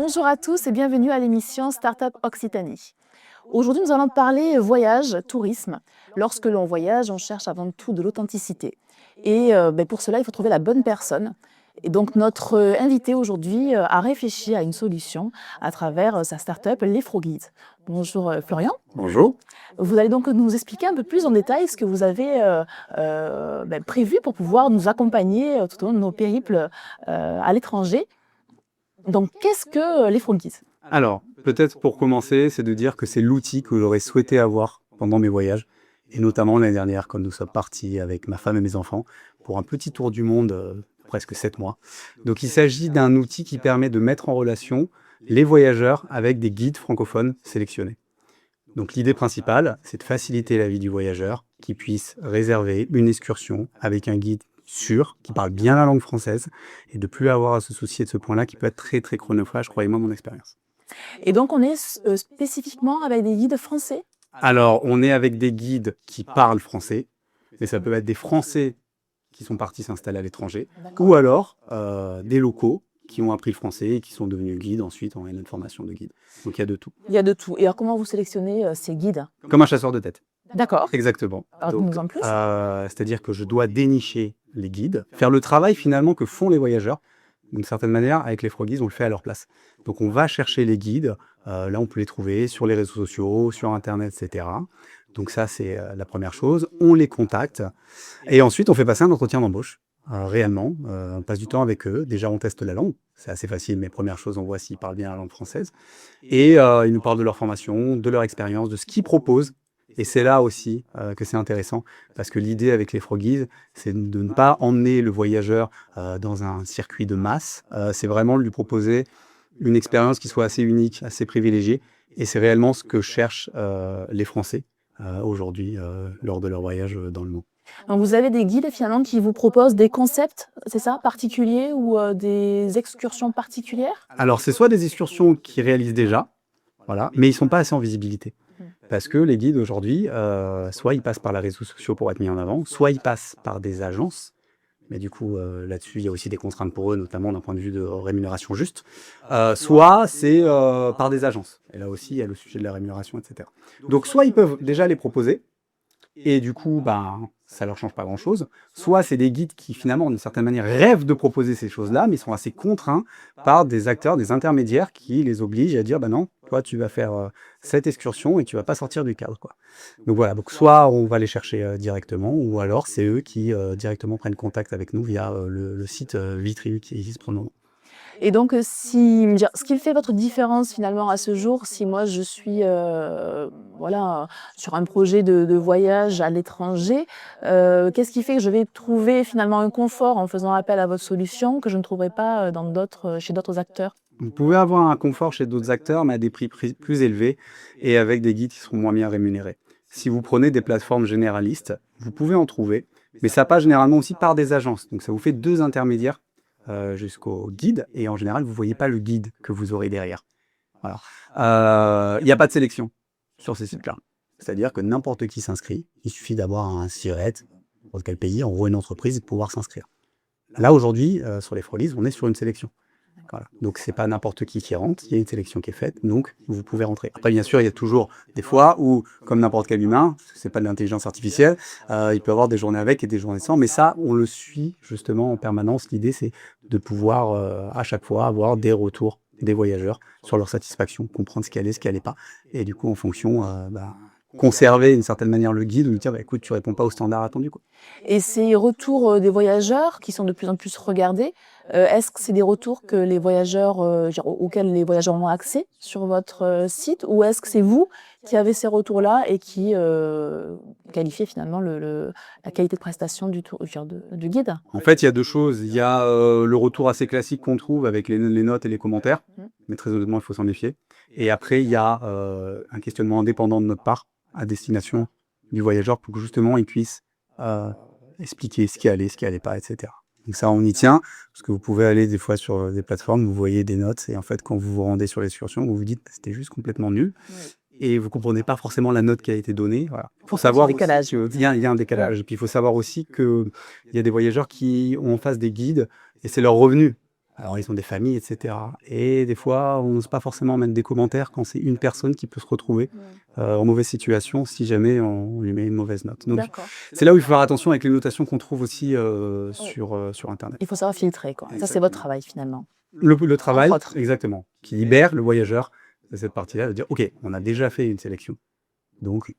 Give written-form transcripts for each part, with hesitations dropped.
Bonjour à tous et bienvenue à l'émission Startup Occitanie. Aujourd'hui, nous allons parler voyage, tourisme. Lorsque l'on voyage, on cherche avant tout de l'authenticité. Et pour cela, il faut trouver la bonne personne. Et donc, notre invité aujourd'hui a réfléchi à une solution à travers sa startup, Les Froguides. Bonjour Florian. Bonjour. Vous allez donc nous expliquer un peu plus en détail ce que vous avez prévu pour pouvoir nous accompagner tout au long de nos périples à l'étranger. Donc, qu'est-ce que Les Froguides ? Alors, peut-être pour commencer, c'est de dire que c'est l'outil que j'aurais souhaité avoir pendant mes voyages, et notamment l'année dernière, quand nous sommes partis avec ma femme et mes enfants pour un petit tour du monde, presque 7 mois. Donc il s'agit d'un outil qui permet de mettre en relation les voyageurs avec des guides francophones sélectionnés. Donc l'idée principale, c'est de faciliter la vie du voyageur, qui puisse réserver une excursion avec un guide sûr, qui parle bien la langue française, et de plus avoir à se soucier de ce point-là qui peut être très très chronophage, croyez-moi mon expérience. Et donc, on est spécifiquement avec des guides français ? Alors, on est avec des guides qui parlent français, mais ça peut être des Français qui sont partis s'installer à l'étranger, ou alors des locaux qui ont appris le français et qui sont devenus guides ensuite en une formation de guide. Donc il y a de tout. Il y a de tout. Et alors, comment vous sélectionnez ces guides ? Comme un chasseur de tête. D'accord. Exactement. Alors, dites-nous en plus. C'est-à-dire que je dois dénicher les guides, faire le travail finalement que font les voyageurs. D'une certaine manière, avec les Froguides, on le fait à leur place. Donc on va chercher les guides, là on peut les trouver sur les réseaux sociaux, sur Internet, etc. Donc ça c'est la première chose, on les contacte, et ensuite on fait passer un entretien d'embauche, réellement, on passe du temps avec eux, déjà on teste la langue, c'est assez facile, mais première chose on voit s'ils parlent bien la langue française, et ils nous parlent de leur formation, de leur expérience, de ce qu'ils proposent. Et c'est là aussi que c'est intéressant, parce que l'idée avec les Froguides, c'est de ne pas emmener le voyageur dans un circuit de masse, c'est vraiment de lui proposer une expérience qui soit assez unique, assez privilégiée, et c'est réellement ce que cherchent les Français aujourd'hui lors de leur voyage dans le monde. Donc, vous avez des guides finalement qui vous proposent des concepts, c'est ça, particuliers ou des excursions particulières ? Alors c'est soit des excursions qu'ils réalisent déjà, voilà, mais ils ne sont pas assez en visibilité. Parce que les guides aujourd'hui, soit ils passent par les réseaux sociaux pour être mis en avant, soit ils passent par des agences. Mais du coup, là-dessus, il y a aussi des contraintes pour eux, notamment d'un point de vue de rémunération juste. Soit c'est par des agences. Et là aussi, il y a le sujet de la rémunération, etc. Donc, soit ils peuvent déjà les proposer, et du coup, ça leur change pas grand-chose. Soit c'est des guides qui, finalement, d'une certaine manière, rêvent de proposer ces choses-là, mais sont assez contraints par des acteurs, des intermédiaires qui les obligent à dire, non, toi, tu vas faire cette excursion et tu vas pas sortir du cadre, quoi. Donc voilà, donc soit on va les chercher directement, ou alors c'est eux qui directement prennent contact avec nous via le site Vitriu qui existe pour le moment. Et donc, ce qui fait votre différence finalement à ce jour, si moi je suis sur un projet de voyage à l'étranger, qu'est-ce qui fait que je vais trouver finalement un confort en faisant appel à votre solution que je ne trouverai pas chez d'autres acteurs ? Vous pouvez avoir un confort chez d'autres acteurs, mais à des prix plus élevés et avec des guides qui seront moins bien rémunérés. Si vous prenez des plateformes généralistes, vous pouvez en trouver, mais ça passe généralement aussi par des agences. Donc ça vous fait 2 intermédiaires jusqu'au guide, et en général, vous ne voyez pas le guide que vous aurez derrière. Voilà. Il n'y a pas de sélection sur ces sites-là. C'est-à-dire que n'importe qui s'inscrit, il suffit d'avoir un SIRET, n'importe quel pays, en gros une entreprise, et de pouvoir s'inscrire. Là, aujourd'hui, sur les Froguides, on est sur une sélection. Voilà. Donc c'est pas n'importe qui rentre, il y a une sélection qui est faite, donc vous pouvez rentrer. Après bien sûr il y a toujours des fois où, comme n'importe quel humain, c'est pas de l'intelligence artificielle, il peut y avoir des journées avec et des journées sans, mais ça on le suit justement en permanence. L'idée c'est de pouvoir à chaque fois avoir des retours des voyageurs sur leur satisfaction, comprendre ce qui allait, ce qui allait pas, et du coup en fonction conserver d'une certaine manière le guide ou lui dire écoute tu réponds pas aux standards attendus, quoi. Et ces retours des voyageurs qui sont de plus en plus regardés, est-ce que c'est des retours que les voyageurs, auxquels les voyageurs ont accès sur votre site, ou est-ce que c'est vous qui avez ces retours-là et qui qualifiez finalement la qualité de prestation du guide ? En fait, il y a 2 choses. Il y a le retour assez classique qu'on trouve avec les notes et les commentaires, mais très honnêtement, il faut s'en méfier. Et après, il y a un questionnement indépendant de notre part à destination du voyageur pour que justement il puisse expliquer ce qui allait, ce qui allait pas, etc. Donc ça, on y tient, parce que vous pouvez aller des fois sur des plateformes, vous voyez des notes, et en fait, quand vous vous rendez sur l'excursion, vous vous dites c'était juste complètement nul. Oui. Et vous comprenez pas forcément la note qui a été donnée. Voilà. Il faut savoir qu'il y a un décalage. Et puis il faut savoir aussi qu'il y a des voyageurs qui ont en face des guides, et c'est leur revenu Alors, ils ont des familles, etc. Et des fois, on n'ose pas forcément mettre des commentaires quand c'est une personne qui peut se retrouver en mauvaise situation si jamais on lui met une mauvaise note. Donc, D'accord. c'est là où il faut faire attention avec les notations qu'on trouve aussi sur Internet. Il faut savoir filtrer, quoi. Ça, c'est Exactement. votre travail, finalement. Le travail, Entre autres. exactement, qui libère le voyageur de cette partie-là, de dire « Ok, on a déjà fait une sélection, donc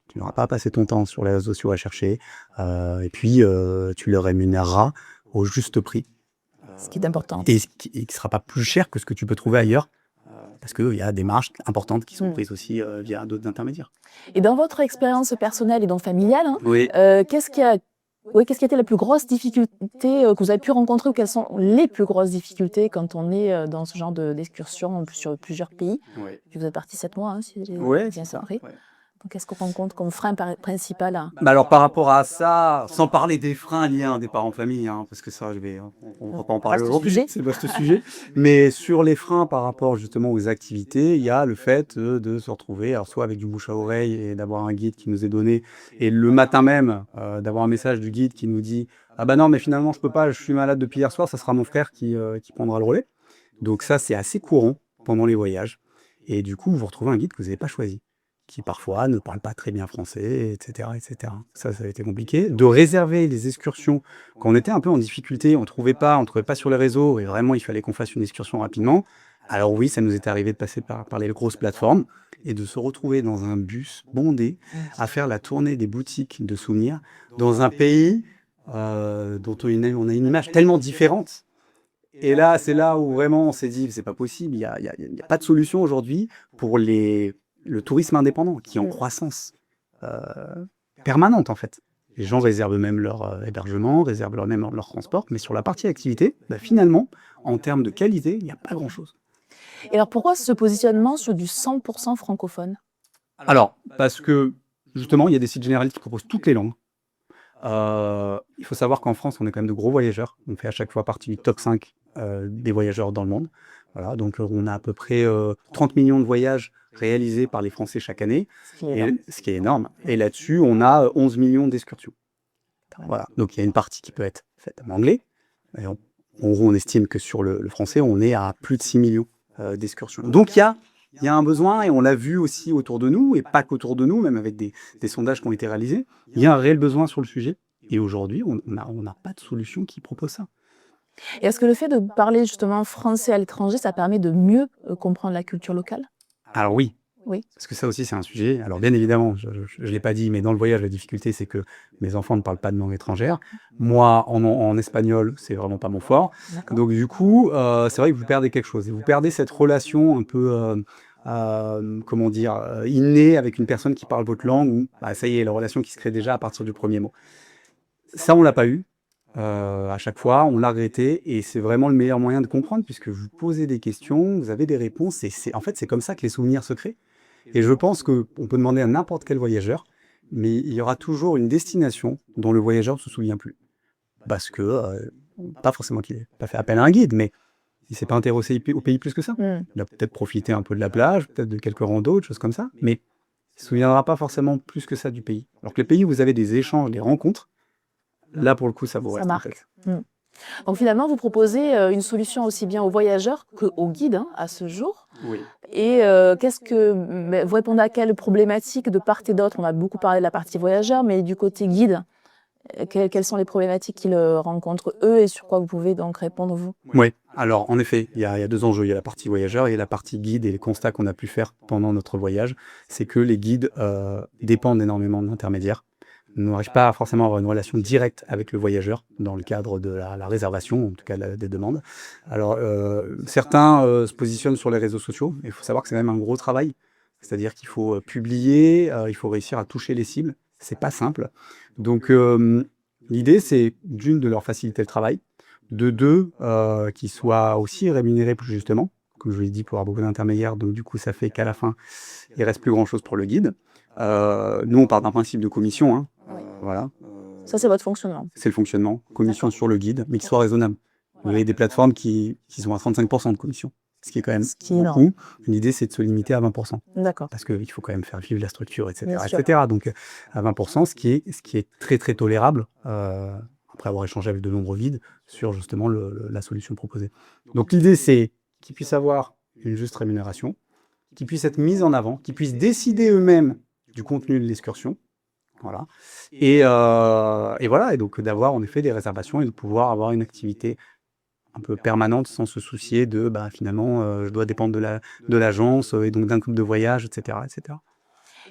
tu n'auras pas à passer ton temps sur les réseaux sociaux à chercher, et puis tu le rémunéreras au juste prix, Ce qui est important. et qui ne sera pas plus cher que ce que tu peux trouver ailleurs, parce qu'il y a des marges importantes qui sont prises aussi via d'autres intermédiaires. » Et dans votre expérience personnelle et donc familiale, hein, Oui. qu'est-ce qui a été la plus grosse difficulté que vous avez pu rencontrer, ou quelles sont les plus grosses difficultés quand on est dans ce genre d'excursion sur plusieurs pays? Ouais. Puis vous êtes parti 7 mois, hein, si j'ai Ouais, bien c'est ça, compris. ouais. Donc, qu'est-ce qu'on rencontre comme frein principal, hein? Bah alors par rapport à ça, sans parler des freins liés à un départ en famille, hein, parce que ça, on va pas en parler Vaste aujourd'hui, sujet. c'est vaste sujet. Mais sur les freins par rapport justement aux activités, il y a le fait de se retrouver, alors soit avec du bouche à oreille et d'avoir un guide qui nous est donné, et le matin même d'avoir un message du guide qui nous dit « Ah bah non, mais finalement je peux pas, je suis malade depuis hier soir, ça sera mon frère qui prendra le relais. » Donc ça, c'est assez courant pendant les voyages. Et du coup, vous retrouvez un guide que vous n'avez pas choisi, qui parfois ne parle pas très bien français, etc., etc. Ça a été compliqué. De réserver les excursions, quand on était un peu en difficulté, on ne trouvait pas sur les réseaux, et vraiment il fallait qu'on fasse une excursion rapidement. Alors oui, ça nous est arrivé de passer par les grosses plateformes, et de se retrouver dans un bus bondé, à faire la tournée des boutiques de souvenirs, dans un pays dont on a une image tellement différente. Et là, c'est là où vraiment on s'est dit, c'est pas possible, il y a pas de solution aujourd'hui pour le tourisme indépendant, qui est en croissance permanente en fait. Les gens réservent même leur hébergement, réservent même leur transport, mais sur la partie activité, bah, finalement, en termes de qualité, il n'y a pas grand-chose. Et alors, pourquoi ce positionnement sur du 100% francophone? Alors, parce que justement, il y a des sites généralistes qui proposent toutes les langues. Il faut savoir qu'en France, on est quand même de gros voyageurs. On fait à chaque fois partie du top 5 des voyageurs dans le monde. Voilà, donc on a à peu près 30 millions de voyages réalisés par les Français chaque année, ce qui est énorme. Et là-dessus, on a 11 millions d'excursions. Voilà, donc il y a une partie qui peut être faite en anglais. Et on estime que sur le français, on est à plus de 6 millions d'excursions. Donc il y a un besoin, et on l'a vu aussi autour de nous, et pas qu'autour de nous, même avec des sondages qui ont été réalisés. Il y a un réel besoin sur le sujet. Et aujourd'hui, on n'a pas de solution qui propose ça. Et est-ce que le fait de parler justement français à l'étranger, ça permet de mieux comprendre la culture locale? Alors oui. Oui. Parce que ça aussi, c'est un sujet. Alors bien évidemment, je ne l'ai pas dit, mais dans le voyage, la difficulté, c'est que mes enfants ne parlent pas de langue étrangère. Moi, en espagnol, c'est vraiment pas mon fort. Donc du coup, c'est vrai que vous perdez quelque chose. Et vous perdez cette relation un peu, comment dire, innée avec une personne qui parle votre langue, où bah, ça y est, la relation qui se crée déjà à partir du premier mot. Ça, on l'a pas eu. À chaque fois, on l'a regretté, et c'est vraiment le meilleur moyen de comprendre, puisque vous posez des questions, vous avez des réponses, et en fait, c'est comme ça que les souvenirs se créent. Et je pense qu'on peut demander à n'importe quel voyageur, mais il y aura toujours une destination dont le voyageur ne se souvient plus. Parce que, pas forcément qu'il n'ait pas fait appel à un guide, mais il ne s'est pas intéressé au pays plus que ça. Il a peut-être profité un peu de la plage, peut-être de quelques randos, de choses comme ça, mais il ne se souviendra pas forcément plus que ça du pays. Alors que les pays où vous avez des échanges, des rencontres, là, pour le coup, ça vous reste. Ça marque. Donc finalement, vous proposez une solution aussi bien aux voyageurs qu'aux guides, hein, à ce jour. Oui. Et vous répondez à quelles problématiques de part et d'autre? On a beaucoup parlé de la partie voyageur, mais du côté guide, quelles sont les problématiques qu'ils rencontrent eux, et sur quoi vous pouvez donc répondre vous? Oui, alors en effet, il y a deux enjeux. Il y a la partie voyageur et la partie guide, et les constats qu'on a pu faire pendant notre voyage, c'est que les guides dépendent énormément d'intermédiaires. N'arrive pas forcément à avoir une relation directe avec le voyageur dans le cadre de la réservation, en tout cas des demandes. Alors, certains se positionnent sur les réseaux sociaux, mais il faut savoir que c'est même un gros travail. C'est-à-dire qu'il faut publier, il faut réussir à toucher les cibles. C'est pas simple. Donc, l'idée, c'est d'une, de leur faciliter le travail, de deux, qu'ils soient aussi rémunérés plus justement, comme je vous l'ai dit, pour avoir beaucoup d'intermédiaires. Donc, du coup, ça fait qu'à la fin, il reste plus grand-chose pour le guide. Nous, on part d'un principe de commission, hein. Voilà. Ça, c'est votre fonctionnement. C'est le fonctionnement. Commission sur le guide, mais qui soit raisonnable. Vous avez des plateformes qui sont à 35% de commission, ce qui est quand même beaucoup. L'idée, c'est de se limiter à 20%. D'accord. Parce qu'il faut quand même faire vivre la structure, etc. etc. Donc, à 20%, ce qui est très, très tolérable. après avoir échangé avec de nombreux guides sur justement la solution proposée. Donc l'idée, c'est qu'ils puissent avoir une juste rémunération, qu'ils puissent être mis en avant, qu'ils puissent décider eux-mêmes du contenu de l'excursion. Voilà. Et voilà, et donc d'avoir en effet des réservations et de pouvoir avoir une activité un peu permanente sans se soucier de finalement je dois dépendre de l'agence et donc d'un groupe de voyage, etc., etc.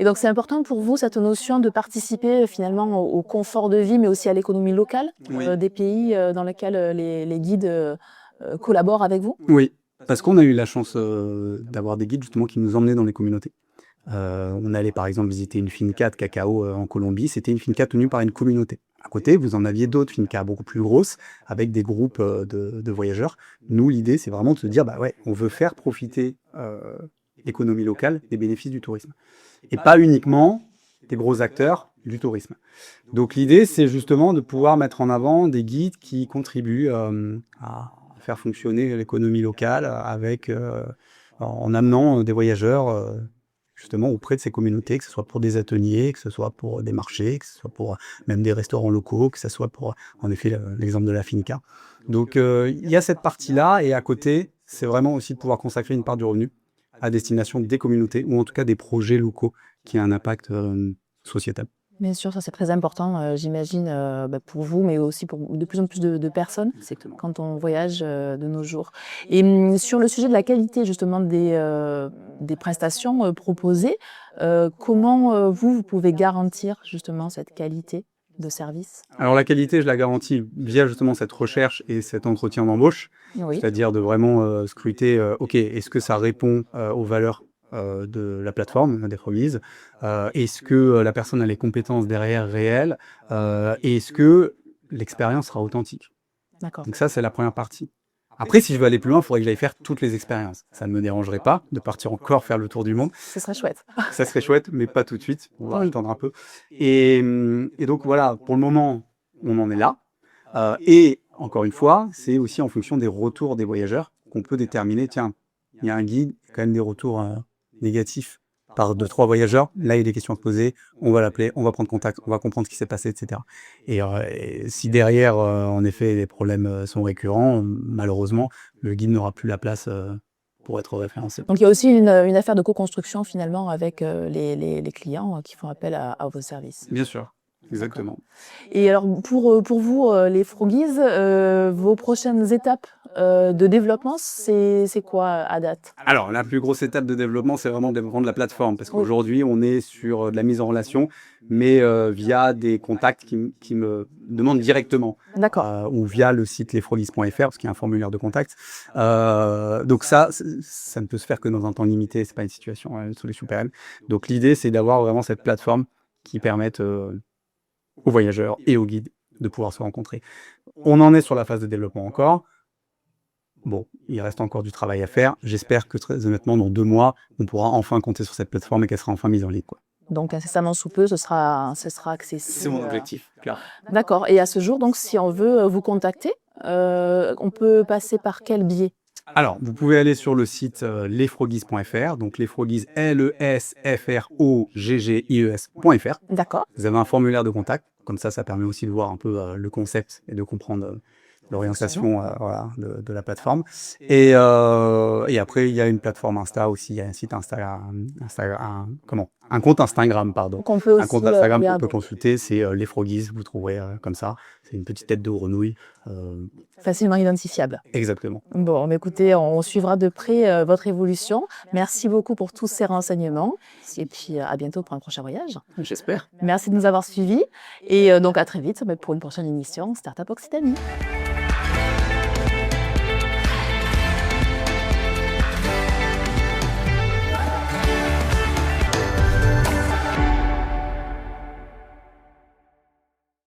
Et donc c'est important pour vous cette notion de participer finalement au confort de vie, mais aussi à l'économie locale des pays dans lesquels les guides collaborent avec vous? Oui, parce qu'on a eu la chance d'avoir des guides justement qui nous emmenaient dans les communautés. On allait par exemple visiter une finca de cacao en Colombie. C'était une finca tenue par une communauté. À côté, vous en aviez d'autres fincas beaucoup plus grosses avec des groupes de voyageurs. Nous, l'idée, c'est vraiment de se dire, on veut faire profiter l'économie locale des bénéfices du tourisme. Et pas uniquement des gros acteurs du tourisme. Donc l'idée, c'est justement de pouvoir mettre en avant des guides qui contribuent à faire fonctionner l'économie locale en amenant des voyageurs justement auprès de ces communautés, que ce soit pour des ateliers, que ce soit pour des marchés, que ce soit pour même des restaurants locaux, que ce soit pour, en effet, l'exemple de la finca. Donc, il y a cette partie-là, et à côté, c'est vraiment aussi de pouvoir consacrer une part du revenu à destination des communautés, ou en tout cas des projets locaux qui ont un impact sociétal. Bien sûr, ça c'est très important, j'imagine, pour vous, mais aussi pour de plus en plus de personnes, quand on voyage de nos jours. Et sur le sujet de la qualité justement des prestations proposées, comment vous pouvez garantir justement cette qualité de service? Alors la qualité, je la garantis via justement cette recherche et cet entretien d'embauche, Oui, c'est-à-dire de vraiment scruter, ok, est-ce que ça répond aux valeurs de la plateforme, des Froggies, est-ce que la personne a les compétences derrière réelles, et est-ce que l'expérience sera authentique. d'accord. Donc ça, c'est la première partie. Après, si je veux aller plus loin, il faudrait que j'aille faire toutes les expériences. Ça ne me dérangerait pas de partir encore faire le tour du monde. Ce serait chouette. Ça serait chouette, mais pas tout de suite. On va attendre un peu. Et donc voilà, pour le moment, on en est là. Et encore une fois, c'est aussi en fonction des retours des voyageurs qu'on peut déterminer, tiens, il y a un guide, il y a quand même des retours négatifs par 2-3 voyageurs. Là, il y a des questions à se poser. On va l'appeler, on va prendre contact, on va comprendre ce qui s'est passé, etc. Et si derrière, en effet, les problèmes sont récurrents, malheureusement, le guide n'aura plus la place pour être référencé. Donc il y a aussi une affaire de co-construction finalement avec les clients qui font appel à vos services. Bien sûr, exactement. Et alors pour vous, les Froggies, vos prochaines étapes de développement, c'est quoi à date? Alors, la plus grosse étape de développement, c'est vraiment de rendre la plateforme, parce qu'aujourd'hui, on est sur de la mise en relation, mais via des contacts qui me demandent directement. D'accord. Ou via le site lesfroggies.fr, parce qu'il y a un formulaire de contact. Donc ça ne peut se faire que dans un temps limité, c'est pas une situation, une solution pérenne. Donc l'idée, c'est d'avoir vraiment cette plateforme qui permette aux voyageurs et aux guides de pouvoir se rencontrer. On en est sur la phase de développement encore. Bon, il reste encore du travail à faire. J'espère que très honnêtement, dans 2 mois, on pourra enfin compter sur cette plateforme et qu'elle sera enfin mise en ligne, quoi. Donc incessamment sous peu, ce sera accessible. C'est mon objectif, clair. D'accord. Et à ce jour, donc si on veut vous contacter, on peut passer par quel biais? Alors, vous pouvez aller sur le site lesfroggies.fr, donc lesfroggies, lesfroggies.fr. D'accord. Vous avez un formulaire de contact, comme ça permet aussi de voir un peu le concept et de comprendre l'orientation de la plateforme. Et après, il y a une plateforme Insta aussi, il y a un site Instagram, un compte Instagram, pardon. Donc on peut aussi Un compte Instagram qu'on peut consulter, c'est les Froggies, vous trouverez comme ça. C'est une petite tête de grenouille. Facilement identifiable. Exactement. Bon, mais écoutez, on suivra de près votre évolution. Merci beaucoup pour tous ces renseignements. Et puis à bientôt pour un prochain voyage. J'espère. Merci de nous avoir suivis. Et donc à très vite pour une prochaine émission Startup Occitanie.